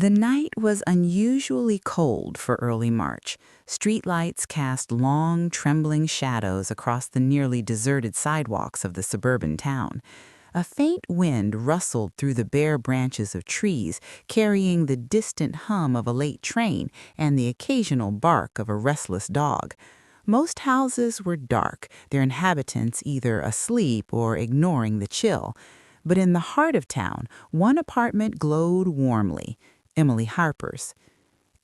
The night was unusually cold for early March. Streetlights cast long, trembling shadows across the nearly deserted sidewalks of the suburban town. A faint wind rustled through the bare branches of trees, carrying the distant hum of a late train and the occasional bark of a restless dog. Most houses were dark, their inhabitants either asleep or ignoring the chill. But in the heart of town, one apartment glowed warmly. Emily Harper's.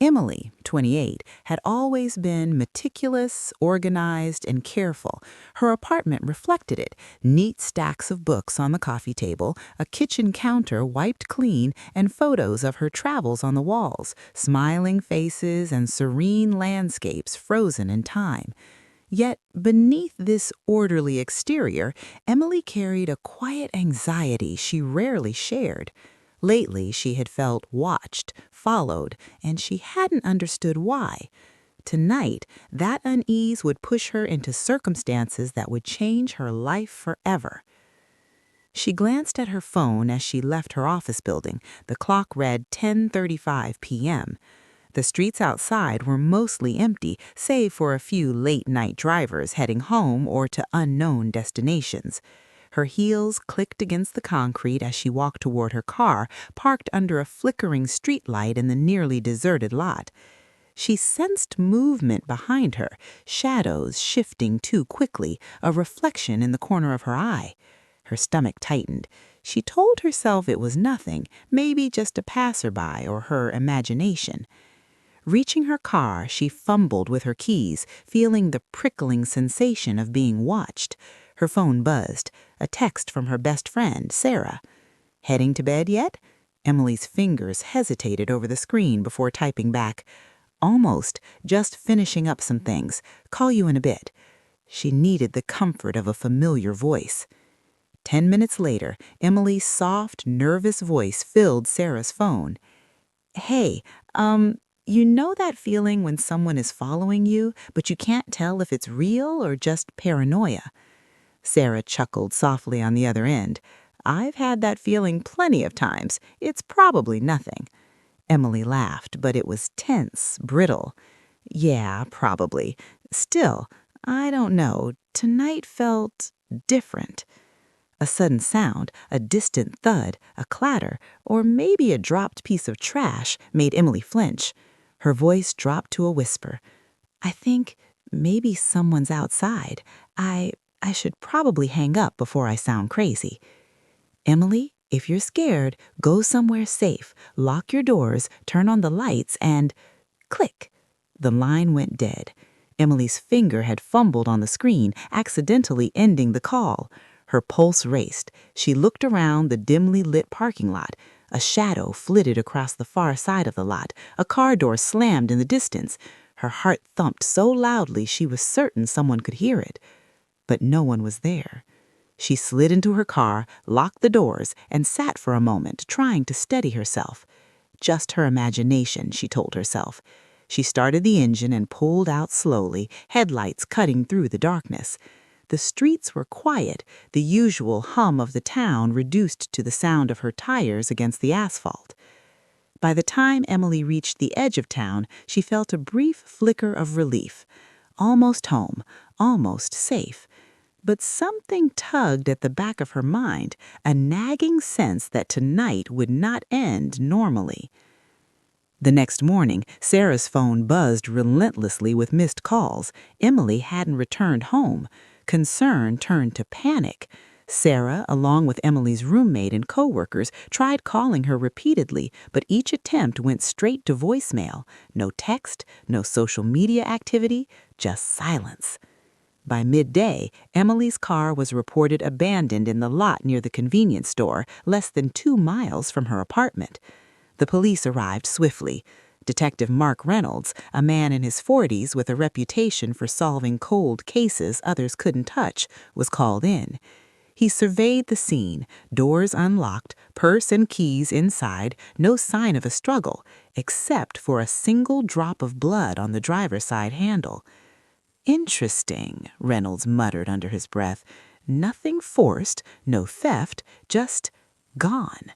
Emily, 28, had always been meticulous, organized, and careful. Her apartment reflected it: neat stacks of books on the coffee table, a kitchen counter wiped clean, and photos of her travels on the walls, smiling faces and serene landscapes frozen in time. Yet, beneath this orderly exterior, Emily carried a quiet anxiety she rarely shared. Lately, she had felt watched, followed, and she hadn't understood why. Tonight, that unease would push her into circumstances that would change her life forever. She glanced at her phone as she left her office building. The clock read 10:35 p.m. The streets outside were mostly empty, save for a few late-night drivers heading home or to unknown destinations. Her heels clicked against the concrete as she walked toward her car, parked under a flickering streetlight in the nearly deserted lot. She sensed movement behind her, shadows shifting too quickly, a reflection in the corner of her eye. Her stomach tightened. She told herself it was nothing, maybe just a passerby or her imagination. Reaching her car, she fumbled with her keys, feeling the prickling sensation of being watched. Her phone buzzed. A text from her best friend, Sarah. "Heading to bed yet?" Emily's fingers hesitated over the screen before typing back, "Almost. Just finishing up some things. Call you in a bit." She needed the comfort of a familiar voice. 10 minutes later, Emily's soft, nervous voice filled Sarah's phone. "Hey, you know that feeling when someone is following you, but you can't tell if it's real or just paranoia?" Sarah chuckled softly on the other end. "I've had that feeling plenty of times. It's probably nothing." Emily laughed, but it was tense, brittle. "Yeah, probably. Still, I don't know. Tonight felt different." A sudden sound, a distant thud, a clatter, or maybe a dropped piece of trash made Emily flinch. Her voice dropped to a whisper. "I think maybe someone's outside. I should probably hang up before I sound crazy." "Emily, if you're scared, go somewhere safe, lock your doors, turn on the lights, and—" Click! The line went dead. Emily's finger had fumbled on the screen, accidentally ending the call. Her pulse raced. She looked around the dimly lit parking lot. A shadow flitted across the far side of the lot. A car door slammed in the distance. Her heart thumped so loudly she was certain someone could hear it. But no one was there. She slid into her car, locked the doors, and sat for a moment, trying to steady herself. Just her imagination, she told herself. She started the engine and pulled out slowly, headlights cutting through the darkness. The streets were quiet, the usual hum of the town reduced to the sound of her tires against the asphalt. By the time Emily reached the edge of town, she felt a brief flicker of relief. Almost home, almost safe. But something tugged at the back of her mind, a nagging sense that tonight would not end normally. The next morning, Sarah's phone buzzed relentlessly with missed calls. Emily hadn't returned home. Concern turned to panic. Sarah, along with Emily's roommate and coworkers, tried calling her repeatedly, but each attempt went straight to voicemail. No text, no social media activity, just silence. By midday, Emily's car was reported abandoned in the lot near the convenience store, less than 2 miles from her apartment. The police arrived swiftly. Detective Mark Reynolds, a man in his 40s with a reputation for solving cold cases others couldn't touch, was called in. He surveyed the scene, doors unlocked, purse and keys inside, no sign of a struggle, except for a single drop of blood on the driver's side handle. "Interesting," Reynolds muttered under his breath. "Nothing forced, no theft, just gone."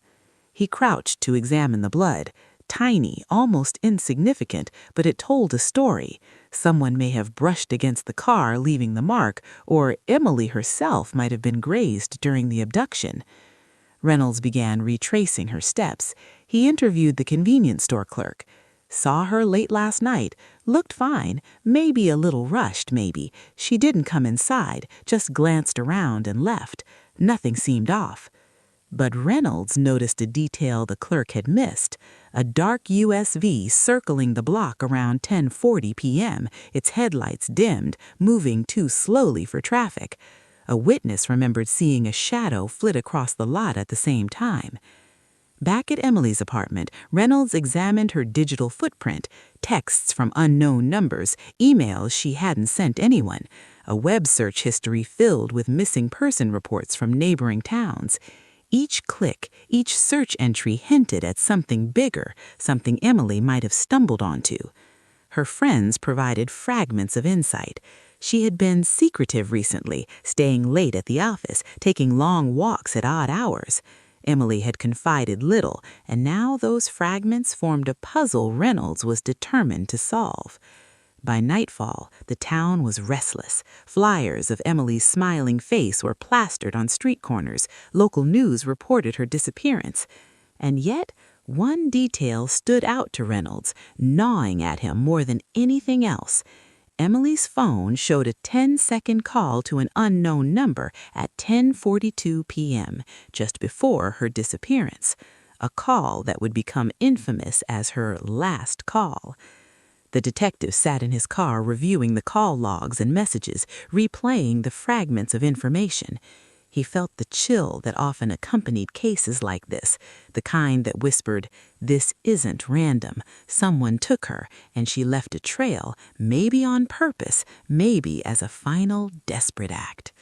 He crouched to examine the blood. tiny, almost insignificant, but it told a story. Someone may have brushed against the car, leaving the mark, or Emily herself might have been grazed during the abduction. Reynolds began retracing her steps. He interviewed the convenience store clerk. Saw her late last night. Looked fine. Maybe a little rushed, maybe. She didn't come inside, just glanced around and left. Nothing seemed off. But Reynolds noticed a detail the clerk had missed. A dark USV circling the block around 10:40 p.m., its headlights dimmed, moving too slowly for traffic. A witness remembered seeing a shadow flit across the lot at the same time. Back at Emily's apartment, Reynolds examined her digital footprint, texts from unknown numbers, emails she hadn't sent anyone, a web search history filled with missing person reports from neighboring towns. Each click, each search entry hinted at something bigger, something Emily might have stumbled onto. Her friends provided fragments of insight. She had been secretive recently, staying late at the office, taking long walks at odd hours. Emily had confided little, and now those fragments formed a puzzle Reynolds was determined to solve. By nightfall, the town was restless. Flyers of Emily's smiling face were plastered on street corners. Local news reported her disappearance. And yet, one detail stood out to Reynolds, gnawing at him more than anything else. Emily's phone showed a 10-second call to an unknown number at 10:42 p.m., just before her disappearance, a call that would become infamous as her last call. The detective sat in his car reviewing the call logs and messages, replaying the fragments of information. He felt the chill that often accompanied cases like this, the kind that whispered, "This isn't random. Someone took her, and she left a trail, maybe on purpose, maybe as a final desperate act."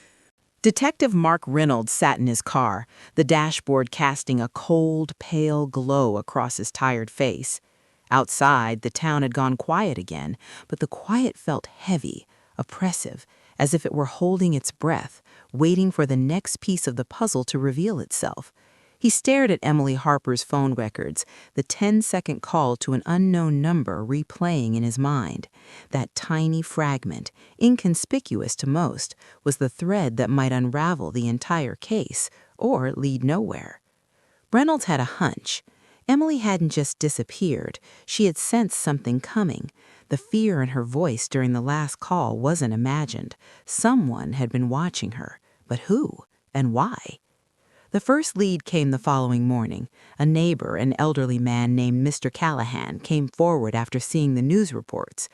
Detective Mark Reynolds sat in his car, the dashboard casting a cold, pale glow across his tired face. Outside, the town had gone quiet again, but the quiet felt heavy, oppressive, as if it were holding its breath, waiting for the next piece of the puzzle to reveal itself. He stared at Emily Harper's phone records, the 10-second call to an unknown number replaying in his mind. That tiny fragment, inconspicuous to most, was the thread that might unravel the entire case, or lead nowhere. Reynolds had a hunch. Emily hadn't just disappeared. She had sensed something coming. The fear in her voice during the last call wasn't imagined. Someone had been watching her. But who? And why? The first lead came the following morning. A neighbor, an elderly man named Mr. Callahan, came forward after seeing the news reports.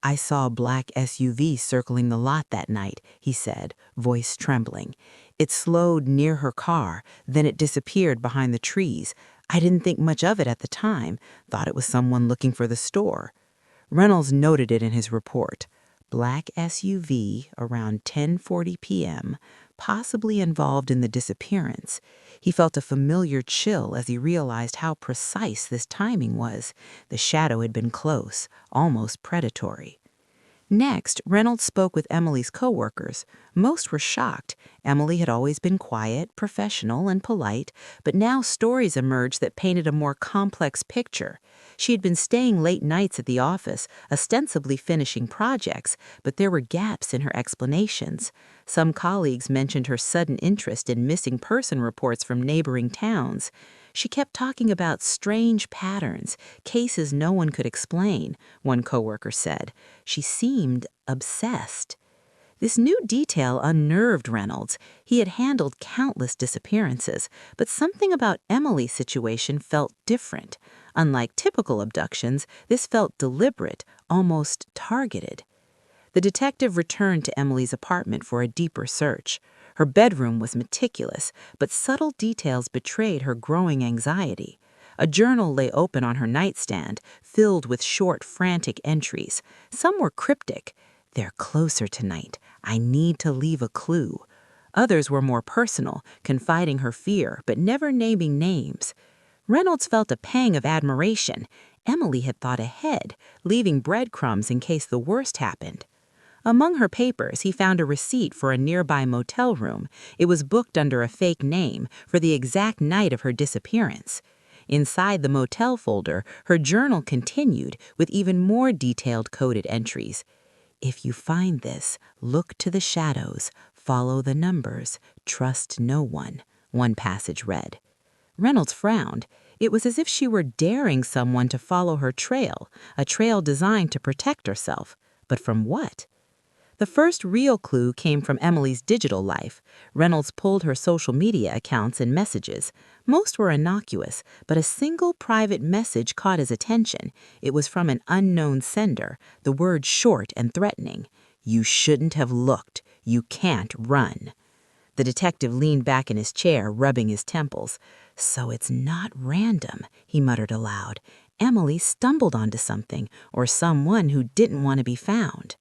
"I saw a black SUV circling the lot that night," he said, voice trembling. "It slowed near her car, then it disappeared behind the trees. I didn't think much of it at the time, thought it was someone looking for the store." Reynolds noted it in his report. Black SUV around 10:40 p.m., possibly involved in the disappearance. He felt a familiar chill as he realized how precise this timing was. The shadow had been close, almost predatory. Next, Reynolds spoke with Emily's coworkers. Most were shocked. Emily had always been quiet, professional, and polite, but now stories emerged that painted a more complex picture. She had been staying late nights at the office, ostensibly finishing projects, but there were gaps in her explanations. Some colleagues mentioned her sudden interest in missing person reports from neighboring towns. She kept talking about strange patterns, cases no one could explain, one coworker said. She seemed obsessed. This new detail unnerved Reynolds. He had handled countless disappearances, but something about Emily's situation felt different. Unlike typical abductions, this felt deliberate, almost targeted. The detective returned to Emily's apartment for a deeper search. Her bedroom was meticulous, but subtle details betrayed her growing anxiety. A journal lay open on her nightstand, filled with short, frantic entries. Some were cryptic. "They're closer tonight. I need to leave a clue." Others were more personal, confiding her fear, but never naming names. Reynolds felt a pang of admiration. Emily had thought ahead, leaving breadcrumbs in case the worst happened. Among her papers, he found a receipt for a nearby motel room. It was booked under a fake name for the exact night of her disappearance. Inside the motel folder, her journal continued with even more detailed coded entries. "If you find this, look to the shadows, follow the numbers, trust no one passage read. Reynolds frowned. It was as if she were daring someone to follow her trail, a trail designed to protect herself. But from what? The first real clue came from Emily's digital life. Reynolds pulled her social media accounts and messages. Most were innocuous, but a single private message caught his attention. It was from an unknown sender, the word short and threatening. "You shouldn't have looked. You can't run." The detective leaned back in his chair, rubbing his temples. "So it's not random," he muttered aloud. "Emily stumbled onto something, or someone who didn't want to be found."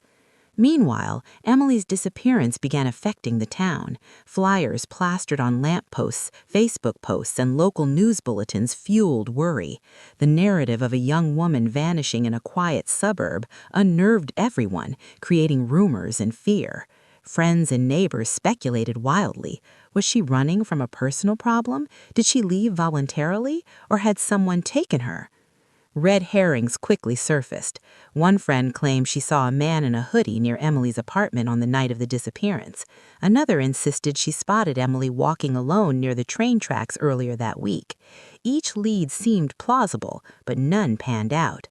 Meanwhile, Emily's disappearance began affecting the town. Flyers plastered on lampposts, Facebook posts, and local news bulletins fueled worry. The narrative of a young woman vanishing in a quiet suburb unnerved everyone, creating rumors and fear. Friends and neighbors speculated wildly. Was she running from a personal problem? Did she leave voluntarily? Or had someone taken her? Red herrings quickly surfaced. One friend claimed she saw a man in a hoodie near Emily's apartment on the night of the disappearance. Another insisted she spotted Emily walking alone near the train tracks earlier that week. Each lead seemed plausible, but none panned out.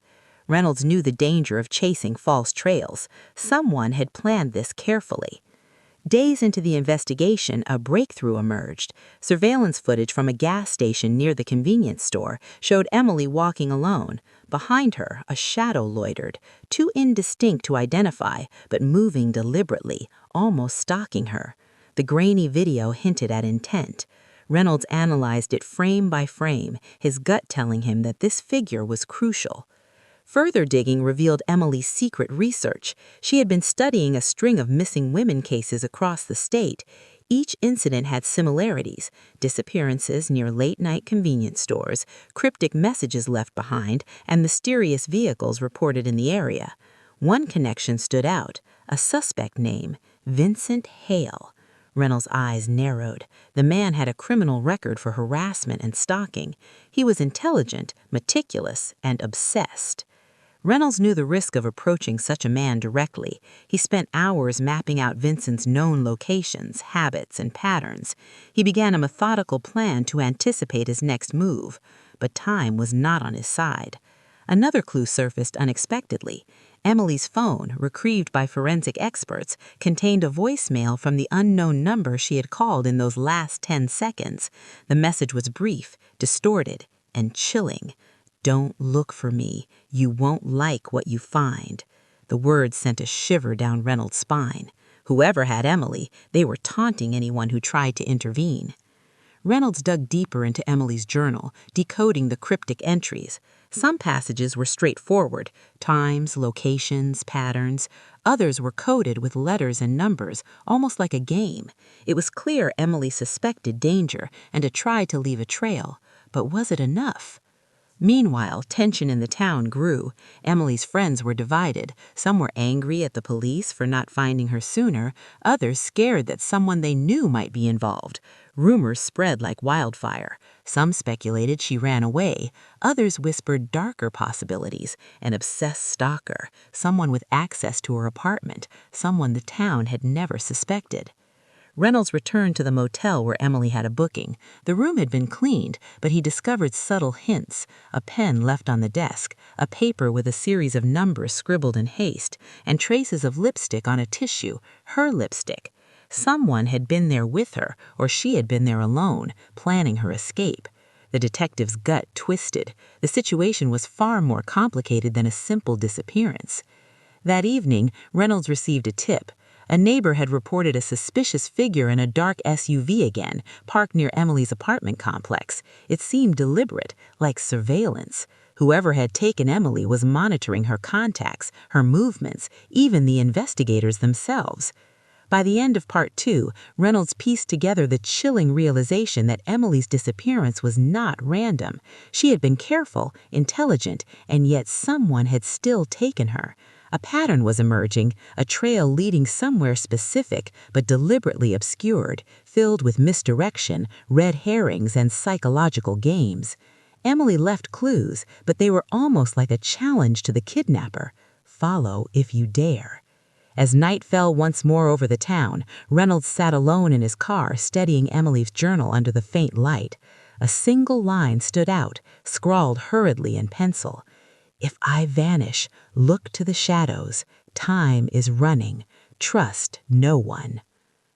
Reynolds knew the danger of chasing false trails. Someone had planned this carefully. Days into the investigation, a breakthrough emerged. Surveillance footage from a gas station near the convenience store showed Emily walking alone. Behind her, a shadow loitered, too indistinct to identify, but moving deliberately, almost stalking her. The grainy video hinted at intent. Reynolds analyzed it frame by frame, his gut telling him that this figure was crucial. Further digging revealed Emily's secret research. She had been studying a string of missing women cases across the state. Each incident had similarities: disappearances near late-night convenience stores, cryptic messages left behind, and mysterious vehicles reported in the area. One connection stood out: a suspect name, Vincent Hale. Reynolds' eyes narrowed. The man had a criminal record for harassment and stalking. He was intelligent, meticulous, and obsessed. Reynolds knew the risk of approaching such a man directly. He spent hours mapping out Vincent's known locations, habits, and patterns. He began a methodical plan to anticipate his next move, but time was not on his side. Another clue surfaced unexpectedly. Emily's phone, retrieved by forensic experts, contained a voicemail from the unknown number she had called in those last 10 seconds. The message was brief, distorted, and chilling. "Don't look for me. You won't like what you find." The words sent a shiver down Reynolds' spine. Whoever had Emily, they were taunting anyone who tried to intervene. Reynolds dug deeper into Emily's journal, decoding the cryptic entries. Some passages were straightforward: times, locations, patterns. Others were coded with letters and numbers, almost like a game. It was clear Emily suspected danger and had tried to leave a trail. But was it enough? Meanwhile, tension in the town grew. Emily's friends were divided. Some were angry at the police for not finding her sooner, others scared that someone they knew might be involved. Rumors spread like wildfire. Some speculated she ran away. Others whispered darker possibilities: an obsessed stalker, someone with access to her apartment, someone the town had never suspected. Reynolds returned to the motel where Emily had a booking. The room had been cleaned, but he discovered subtle hints: a pen left on the desk, a paper with a series of numbers scribbled in haste, and traces of lipstick on a tissue, her lipstick. Someone had been there with her, or she had been there alone, planning her escape. The detective's gut twisted. The situation was far more complicated than a simple disappearance. That evening, Reynolds received a tip. A neighbor had reported a suspicious figure in a dark SUV again, parked near Emily's apartment complex. It seemed deliberate, like surveillance. Whoever had taken Emily was monitoring her contacts, her movements, even the investigators themselves. By the end of part 2, Reynolds pieced together the chilling realization that Emily's disappearance was not random. She had been careful, intelligent, and yet someone had still taken her. A pattern was emerging, a trail leading somewhere specific but deliberately obscured, filled with misdirection, red herrings, and psychological games. Emily left clues, but they were almost like a challenge to the kidnapper. Follow if you dare. As night fell once more over the town, Reynolds sat alone in his car, studying Emily's journal under the faint light. A single line stood out, scrawled hurriedly in pencil. "If I vanish, look to the shadows. Time is running. Trust no one."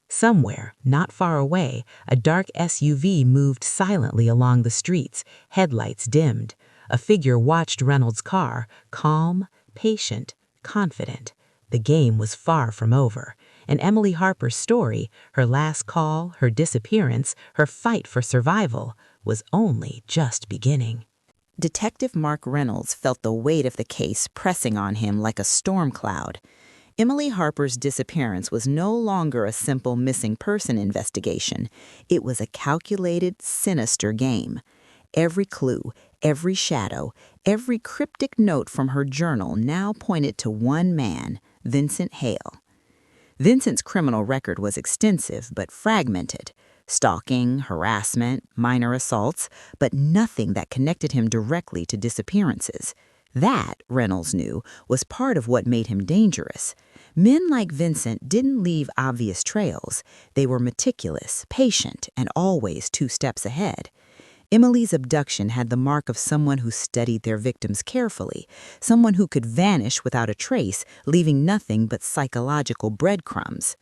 Somewhere, not far away, a dark SUV moved silently along the streets, headlights dimmed. A figure watched Reynolds' car, calm, patient, confident. The game was far from over, and Emily Harper's story, her last call, her disappearance, her fight for survival, was only just beginning. Detective Mark Reynolds felt the weight of the case pressing on him like a storm cloud. Emily Harper's disappearance was no longer a simple missing person investigation. It was a calculated, sinister game. Every clue, every shadow, every cryptic note from her journal now pointed to one man, Vincent Hale. Vincent's criminal record was extensive but fragmented. Stalking, harassment, minor assaults, but nothing that connected him directly to disappearances. That, Reynolds knew, was part of what made him dangerous. Men like Vincent didn't leave obvious trails. They were meticulous, patient, and always 2 steps ahead. Emily's abduction had the mark of someone who studied their victims carefully, someone who could vanish without a trace, leaving nothing but psychological breadcrumbs.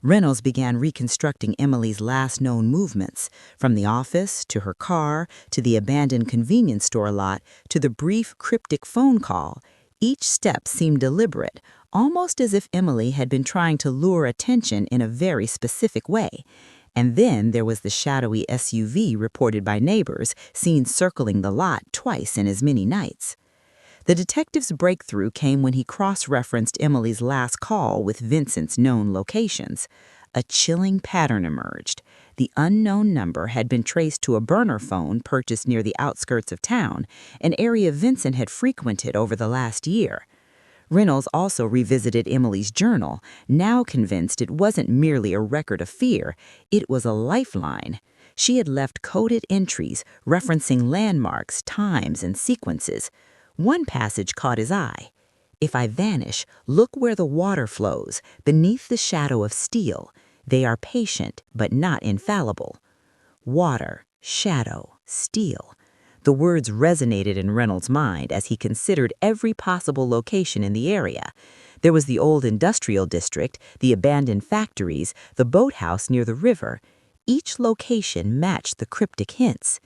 Reynolds began reconstructing Emily's last known movements, from the office to her car to the abandoned convenience store lot to the brief cryptic phone call. Each step seemed deliberate, almost as if Emily had been trying to lure attention in a very specific way. And then there was the shadowy SUV reported by neighbors, seen circling the lot twice in as many nights. The detective's breakthrough came when he cross-referenced Emily's last call with Vincent's known locations. A chilling pattern emerged. The unknown number had been traced to a burner phone purchased near the outskirts of town, an area Vincent had frequented over the last year. Reynolds also revisited Emily's journal, now convinced it wasn't merely a record of fear, it was a lifeline. She had left coded entries referencing landmarks, times, and sequences. One passage caught his eye. "If I vanish, look where the water flows, beneath the shadow of steel. They are patient, but not infallible." Water, shadow, steel. The words resonated in Reynolds' mind as he considered every possible location in the area. There was the old industrial district, the abandoned factories, the boathouse near the river. Each location matched the cryptic hints.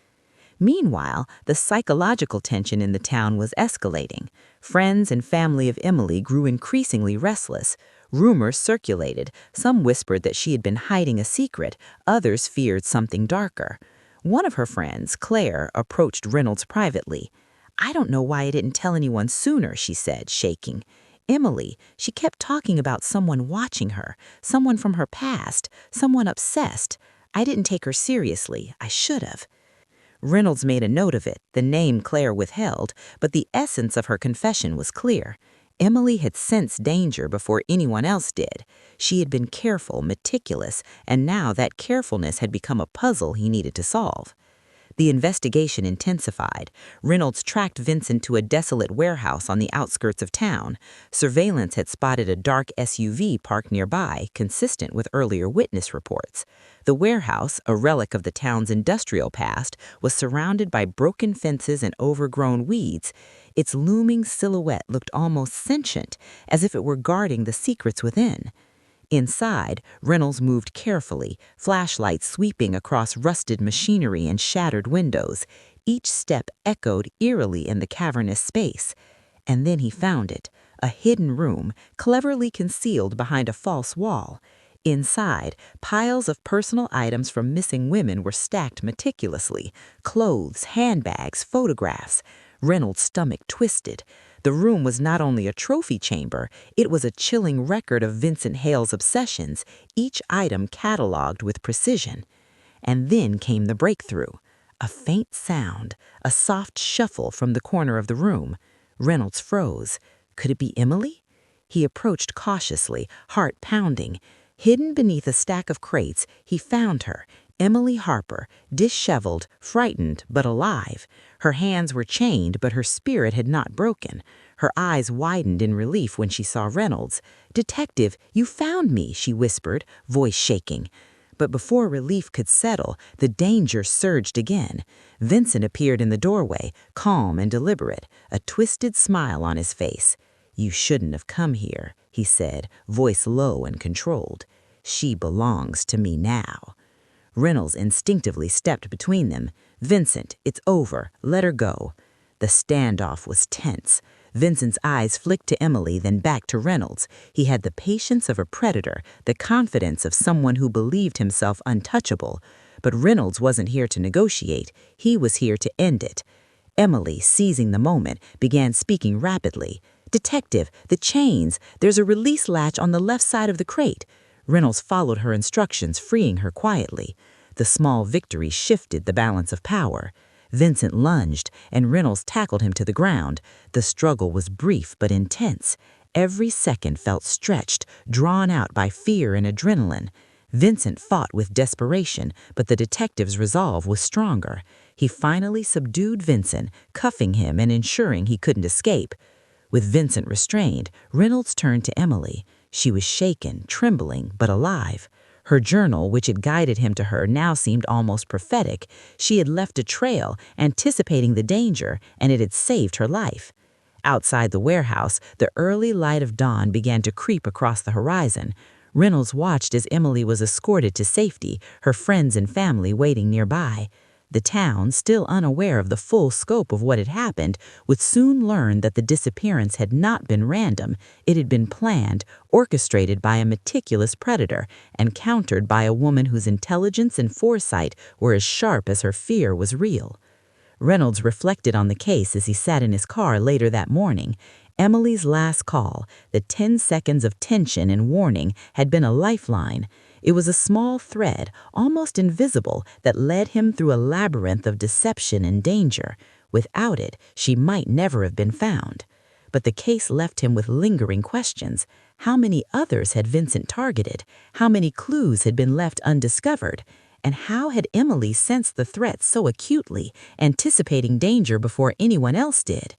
Meanwhile, the psychological tension in the town was escalating. Friends and family of Emily grew increasingly restless. Rumors circulated. Some whispered that she had been hiding a secret. Others feared something darker. One of her friends, Claire, approached Reynolds privately. "I don't know why I didn't tell anyone sooner," she said, shaking. "Emily, she kept talking about someone watching her, someone from her past, someone obsessed. I didn't take her seriously. I should have." Reynolds made a note of it, the name Claire withheld, but the essence of her confession was clear. Emily had sensed danger before anyone else did. She had been careful, meticulous, and now that carefulness had become a puzzle he needed to solve. The investigation intensified. Reynolds tracked Vincent to a desolate warehouse on the outskirts of town. Surveillance had spotted a dark SUV parked nearby, consistent with earlier witness reports. The warehouse, a relic of the town's industrial past, was surrounded by broken fences and overgrown weeds. Its looming silhouette looked almost sentient, as if it were guarding the secrets within. Inside, Reynolds moved carefully, flashlights sweeping across rusted machinery and shattered windows. Each step echoed eerily in the cavernous space. And then he found it, a hidden room, cleverly concealed behind a false wall. Inside, piles of personal items from missing women were stacked meticulously. Clothes, handbags, photographs. Reynolds' stomach twisted. The room was not only a trophy chamber, it was a chilling record of Vincent Hale's obsessions, each item cataloged with precision. And then came the breakthrough. A faint sound, a soft shuffle from the corner of the room. Reynolds froze. Could it be Emily? He approached cautiously, heart pounding. Hidden beneath a stack of crates, he found her, Emily Harper, disheveled, frightened, but alive. Her hands were chained, but her spirit had not broken. Her eyes widened in relief when she saw Reynolds. "Detective, you found me," she whispered, voice shaking. But before relief could settle, the danger surged again. Vincent appeared in the doorway, calm and deliberate, a twisted smile on his face. "You shouldn't have come here," he said, voice low and controlled. "She belongs to me now." Reynolds instinctively stepped between them. "Vincent, it's over. Let her go." The standoff was tense. Vincent's eyes flicked to Emily, then back to Reynolds. He had the patience of a predator, the confidence of someone who believed himself untouchable. But Reynolds wasn't here to negotiate. He was here to end it. Emily, seizing the moment, began speaking rapidly. "Detective, the chains. There's a release latch on the left side of the crate." Reynolds followed her instructions, freeing her quietly. The small victory shifted the balance of power. Vincent lunged, and Reynolds tackled him to the ground. The struggle was brief but intense. Every second felt stretched, drawn out by fear and adrenaline. Vincent fought with desperation, but the detective's resolve was stronger. He finally subdued Vincent, cuffing him and ensuring he couldn't escape. With Vincent restrained, Reynolds turned to Emily. She was shaken, trembling, but alive. Her journal, which had guided him to her, now seemed almost prophetic. She had left a trail, anticipating the danger, and it had saved her life. Outside the warehouse, the early light of dawn began to creep across the horizon. Reynolds watched as Emily was escorted to safety, her friends and family waiting nearby. The town, still unaware of the full scope of what had happened, would soon learn that the disappearance had not been random. It had been planned, orchestrated by a meticulous predator, and countered by a woman whose intelligence and foresight were as sharp as her fear was real. Reynolds reflected on the case as he sat in his car later that morning. Emily's last call, the 10 seconds of tension and warning, had been a lifeline. It was a small thread, almost invisible, that led him through a labyrinth of deception and danger. Without it, she might never have been found. But the case left him with lingering questions. How many others had Vincent targeted? How many clues had been left undiscovered? And how had Emily sensed the threat so acutely, anticipating danger before anyone else did?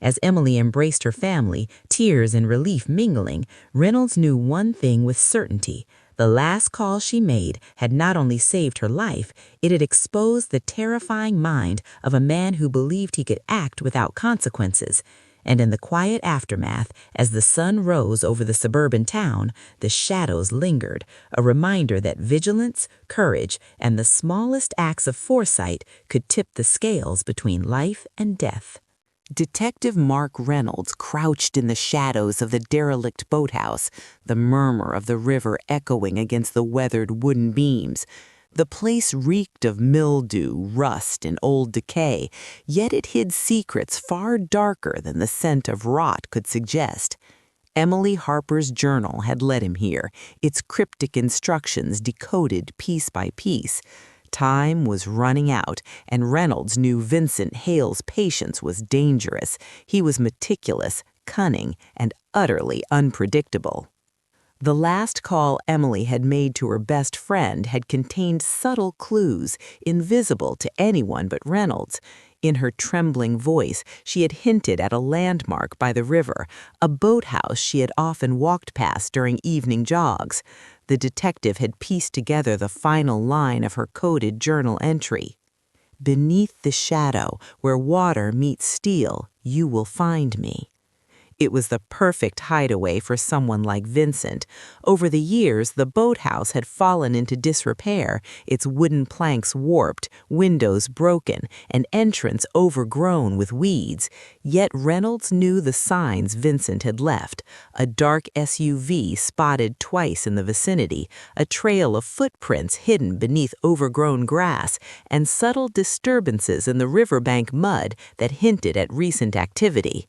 As Emily embraced her family, tears and relief mingling, Reynolds knew one thing with certainty. The last call she made had not only saved her life, it had exposed the terrifying mind of a man who believed he could act without consequences. And in the quiet aftermath, as the sun rose over the suburban town, the shadows lingered, a reminder that vigilance, courage, and the smallest acts of foresight could tip the scales between life and death. Detective Mark Reynolds crouched in the shadows of the derelict boathouse, the murmur of the river echoing against the weathered wooden beams. The place reeked of mildew, rust, and old decay, yet it hid secrets far darker than the scent of rot could suggest. Emily Harper's journal had led him here, its cryptic instructions decoded piece by piece. Time was running out, and Reynolds knew Vincent Hale's patience was dangerous. He was meticulous, cunning, and utterly unpredictable. The last call Emily had made to her best friend had contained subtle clues, invisible to anyone but Reynolds. In her trembling voice, she had hinted at a landmark by the river, a boathouse she had often walked past during evening jogs. The detective had pieced together the final line of her coded journal entry. "Beneath the shadow, where water meets steel, you will find me." It was the perfect hideaway for someone like Vincent. Over the years, the boathouse had fallen into disrepair, its wooden planks warped, windows broken, and entrance overgrown with weeds. Yet Reynolds knew the signs Vincent had left: a dark SUV spotted twice in the vicinity, a trail of footprints hidden beneath overgrown grass, and subtle disturbances in the riverbank mud that hinted at recent activity.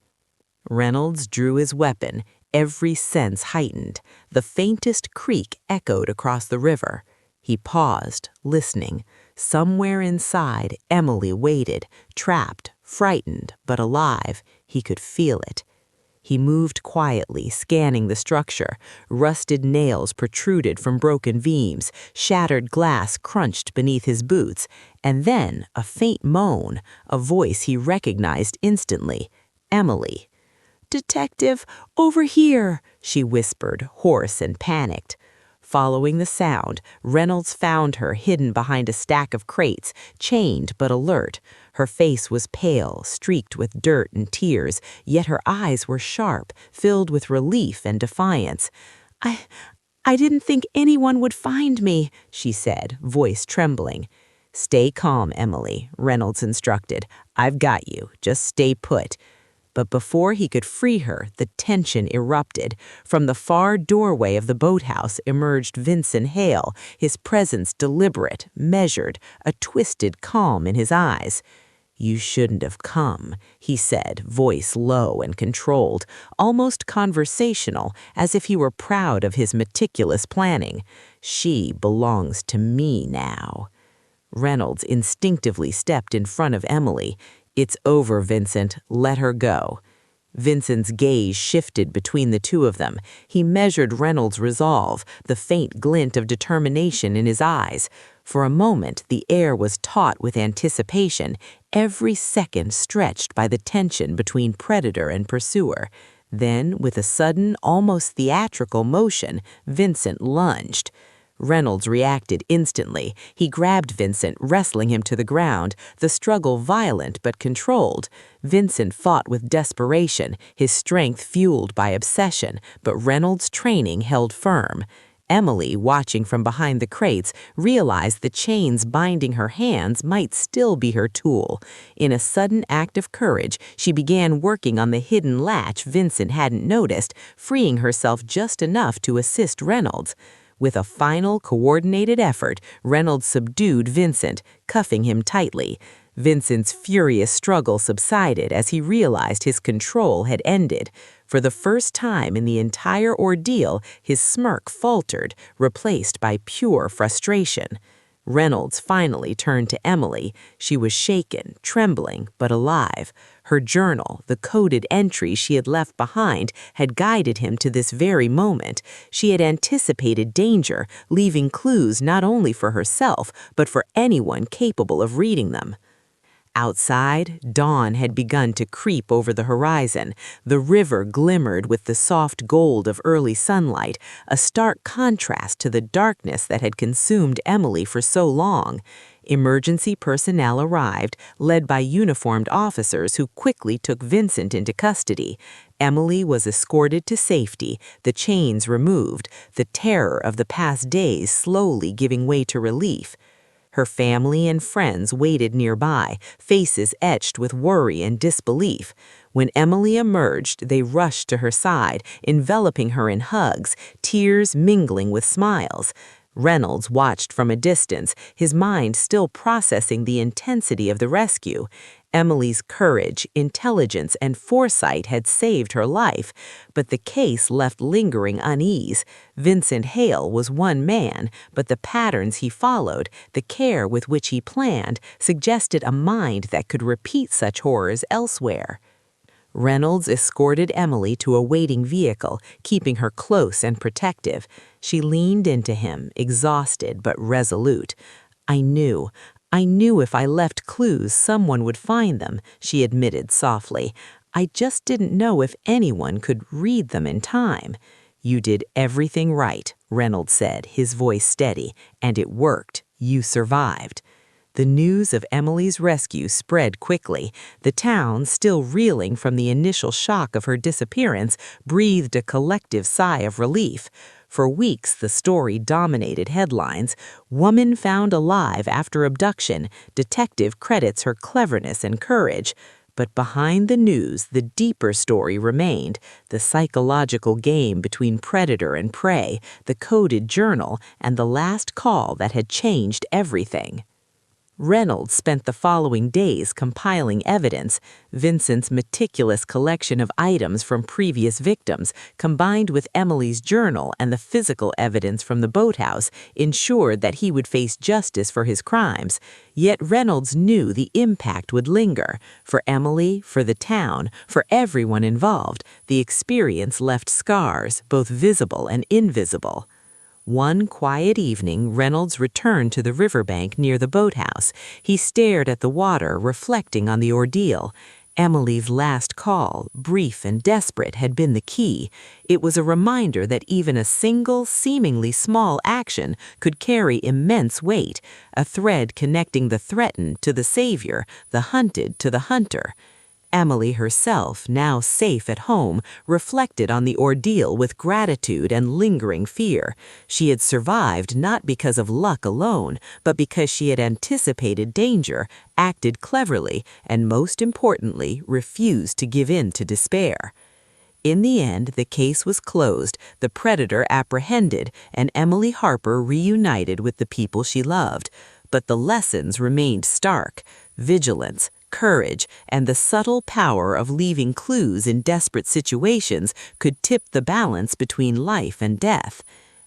Reynolds drew his weapon, every sense heightened. The faintest creak echoed across the river. He paused, listening. Somewhere inside, Emily waited, trapped, frightened, but alive. He could feel it. He moved quietly, scanning the structure. Rusted nails protruded from broken beams, shattered glass crunched beneath his boots, and then a faint moan, a voice he recognized instantly. Emily. "Detective, over here," she whispered, hoarse and panicked. Following the sound, Reynolds found her hidden behind a stack of crates, chained but alert. Her face was pale, streaked with dirt and tears, yet her eyes were sharp, filled with relief and defiance. I didn't think anyone would find me," she said, voice trembling. "Stay calm, Emily," Reynolds instructed. "I've got you. Just stay put." But before he could free her, the tension erupted. From the far doorway of the boathouse emerged Vincent Hale, his presence deliberate, measured, a twisted calm in his eyes. "You shouldn't have come," he said, voice low and controlled, almost conversational, as if he were proud of his meticulous planning. "She belongs to me now." Reynolds instinctively stepped in front of Emily. "It's over, Vincent. Let her go." Vincent's gaze shifted between the two of them. He measured Reynolds' resolve, the faint glint of determination in his eyes. For a moment, the air was taut with anticipation, every second stretched by the tension between predator and pursuer. Then, with a sudden, almost theatrical motion, Vincent lunged. Reynolds reacted instantly. He grabbed Vincent, wrestling him to the ground, the struggle violent but controlled. Vincent fought with desperation, his strength fueled by obsession, but Reynolds' training held firm. Emily, watching from behind the crates, realized the chains binding her hands might still be her tool. In a sudden act of courage, she began working on the hidden latch Vincent hadn't noticed, freeing herself just enough to assist Reynolds. With a final, coordinated effort, Reynolds subdued Vincent, cuffing him tightly. Vincent's furious struggle subsided as he realized his control had ended. For the first time in the entire ordeal, his smirk faltered, replaced by pure frustration. Reynolds finally turned to Emily. She was shaken, trembling, but alive. Her journal, the coded entries she had left behind, had guided him to this very moment. She had anticipated danger, leaving clues not only for herself, but for anyone capable of reading them. Outside, dawn had begun to creep over the horizon. The river glimmered with the soft gold of early sunlight, a stark contrast to the darkness that had consumed Emily for so long. Emergency personnel arrived, led by uniformed officers who quickly took Vincent into custody. Emily was escorted to safety, the chains removed, the terror of the past days slowly giving way to relief. Her family and friends waited nearby, faces etched with worry and disbelief. When Emily emerged, they rushed to her side, enveloping her in hugs, tears mingling with smiles. Reynolds watched from a distance, his mind still processing the intensity of the rescue. Emily's courage, intelligence, and foresight had saved her life, but the case left lingering unease. Vincent Hale was one man, but the patterns he followed, the care with which he planned, suggested a mind that could repeat such horrors elsewhere. Reynolds escorted Emily to a waiting vehicle, keeping her close and protective. She leaned into him, exhausted but resolute. I knew if I left clues someone would find them," she admitted softly. "I just didn't know if anyone could read them in time." "You did everything right," Reynolds said, his voice steady, "and it worked. You survived." The news of Emily's rescue spread quickly. The town, still reeling from the initial shock of her disappearance, breathed a collective sigh of relief. For weeks, the story dominated headlines. Woman found alive after abduction. Detective credits her cleverness and courage. But behind the news, the deeper story remained, the psychological game between predator and prey, the coded journal, and the last call that had changed everything. Reynolds spent the following days compiling evidence. Vincent's meticulous collection of items from previous victims, combined with Emily's journal and the physical evidence from the boathouse, ensured that he would face justice for his crimes. Yet Reynolds knew the impact would linger. For Emily, for the town, for everyone involved, the experience left scars, both visible and invisible. One quiet evening, Reynolds returned to the riverbank near the boathouse. He stared at the water, reflecting on the ordeal. Emily's last call, brief and desperate, had been the key. It was a reminder that even a single, seemingly small action could carry immense weight, a thread connecting the threatened to the savior, the hunted to the hunter. Emily herself, now safe at home, reflected on the ordeal with gratitude and lingering fear. She had survived not because of luck alone, but because she had anticipated danger, acted cleverly, and most importantly, refused to give in to despair. In the end, the case was closed, the predator apprehended, and Emily Harper reunited with the people she loved. But the lessons remained stark: vigilance, courage, and the subtle power of leaving clues in desperate situations could tip the balance between life and death.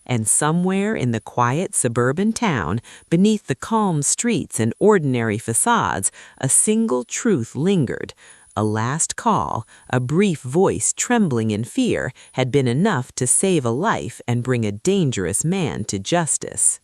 And somewhere in the quiet suburban town, beneath the calm streets and ordinary facades, a single truth lingered. A last call, a brief voice trembling in fear, had been enough to save a life and bring a dangerous man to justice.